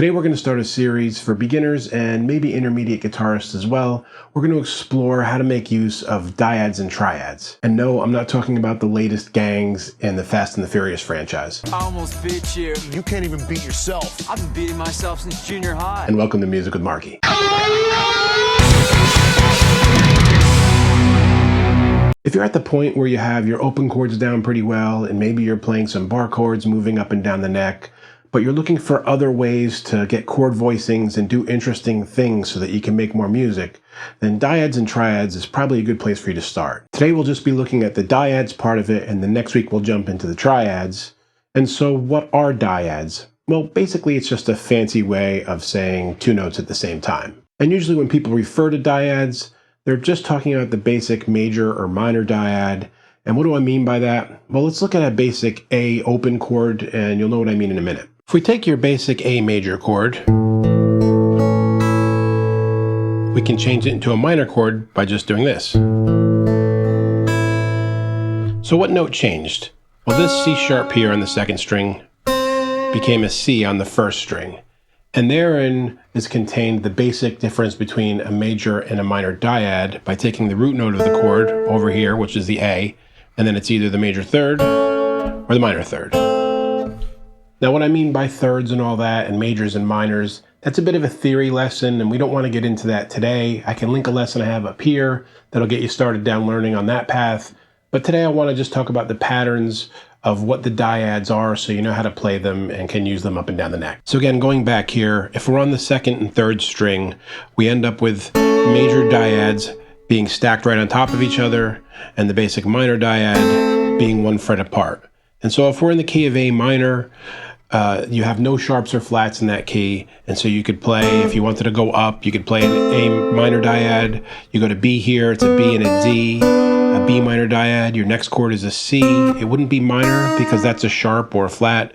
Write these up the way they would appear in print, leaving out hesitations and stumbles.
Today we're going to start a series for beginners and maybe intermediate guitarists as well. We're going to explore how to make use of dyads and triads. And no, I'm not talking about the latest gangs in the Fast and the Furious franchise. I almost beat you. You can't even beat yourself. I've been beating myself since junior high. And welcome to Music with Marky. If you're at the point where you have your open chords down pretty well, and maybe you're playing some bar chords moving up and down the neck, but you're looking for other ways to get chord voicings and do interesting things so that you can make more music, then dyads and triads is probably a good place for you to start. Today we'll just be looking at the dyads part of it, and the next week we'll jump into the triads. And so what are dyads? Well, basically it's just a fancy way of saying two notes at the same time. And usually when people refer to dyads, they're just talking about the basic major or minor dyad. And what do I mean by that? Well, let's look at a basic A open chord, and you'll know what I mean in a minute. If we take your basic A major chord, we can change it into a minor chord by just doing this. So what note changed? Well, this C sharp here on the second string became a C on the first string. And therein is contained the basic difference between a major and a minor dyad by taking the root note of the chord over here, which is the A, and then it's either the major third or the minor third. Now what I mean by thirds and all that and majors and minors, that's a bit of a theory lesson and we don't want to get into that today. I can link a lesson I have up here that'll get you started down learning on that path. But today I want to just talk about the patterns of what the dyads are so you know how to play them and can use them up and down the neck. So again, going back here, if we're on the second and third string, we end up with major dyads being stacked right on top of each other and the basic minor dyad being one fret apart. And so if we're in the key of A minor, you have no sharps or flats in that key, and so you could play, if you wanted to go up, you could play an A minor dyad. You go to B here, it's a B and a D, a B minor dyad. Your next chord is a C. It wouldn't be minor because that's a sharp or a flat.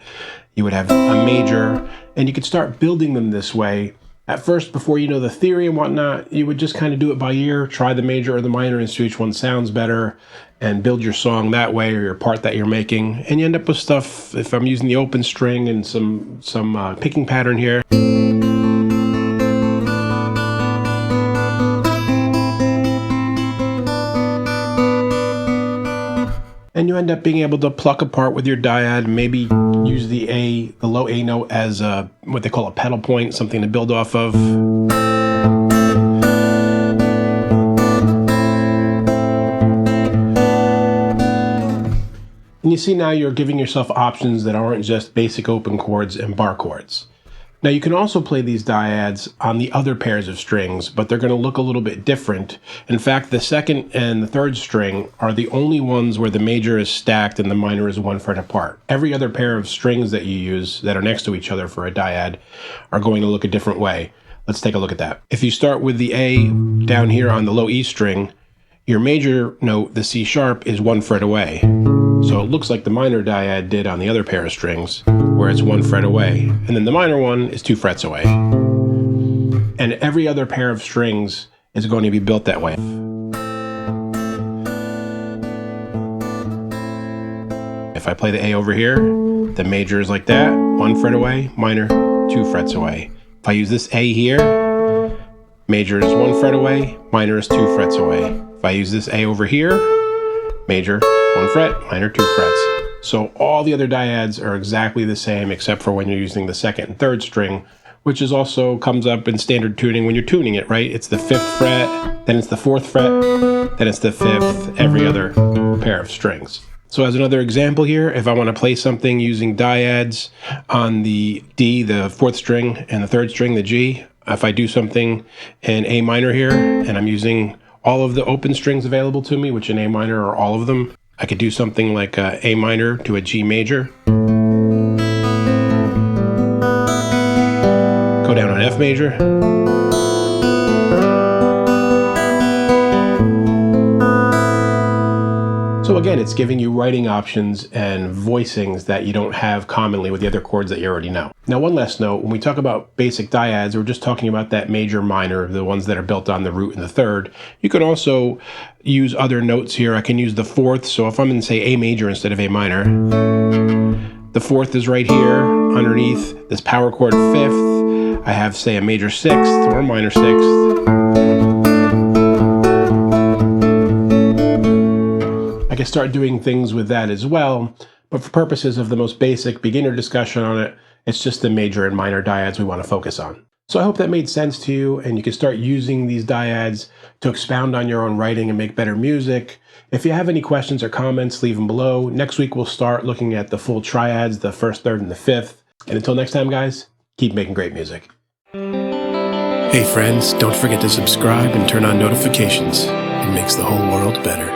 You would have a major, and you could start building them this way. At first, before you know the theory and whatnot, you would just kind of do it by ear, try the major or the minor and see which one sounds better, and build your song that way or your part that you're making. And you end up with stuff, if I'm using the open string and some picking pattern here. And you end up being able to pluck apart with your dyad, maybe use the low A note as what they call a pedal point, something to build off of. And you see now you're giving yourself options that aren't just basic open chords and bar chords. Now you can also play these dyads on the other pairs of strings, but they're going to look a little bit different. In fact, the second and the third string are the only ones where the major is stacked and the minor is one fret apart. Every other pair of strings that you use that are next to each other for a dyad are going to look a different way. Let's take a look at that. If you start with the A down here on the low E string, your major note, the C sharp, is one fret away. So it looks like the minor dyad did on the other pair of strings, where it's one fret away. And then the minor one is 2 frets away. And every other pair of strings is going to be built that way. If I play the A over here, the major is like that, 1 fret away, minor, 2 frets away. If I use this A here, major is 1 fret away, minor is 2 frets away. If I use this A over here, major, 1 fret, minor, 2 frets. So all the other dyads are exactly the same except for when you're using the second and third string, which is also comes up in standard tuning when you're tuning it, right? It's the 5th fret, then it's the 4th fret, then it's the 5th, every other pair of strings. So as another example here, if I want to play something using dyads on the D, the 4th string, and the 3rd string, the G, if I do something in A minor here, and I'm using all of the open strings available to me, which in A minor are all of them, I could do something like A minor to a G major. Go down on F major. So again, it's giving you writing options and voicings that you don't have commonly with the other chords that you already know. Now, one last note, when we talk about basic dyads, we're just talking about that major, minor, the ones that are built on the root and the third. You can also use other notes here. I can use the 4th, so if I'm in, say, A major instead of A minor, the 4th is right here underneath this power chord 5th. I have, say, a major 6th or a minor 6th. I can start doing things with that as well, but for purposes of the most basic beginner discussion on it, it's just the major and minor dyads we want to focus on. So I hope that made sense to you, and you can start using these dyads to expound on your own writing and make better music. If you have any questions or comments, leave them below. Next week, we'll start looking at the full triads, the 1st, 3rd, and the 5th. And until next time, guys, keep making great music. Hey friends, don't forget to subscribe and turn on notifications. It makes the whole world better.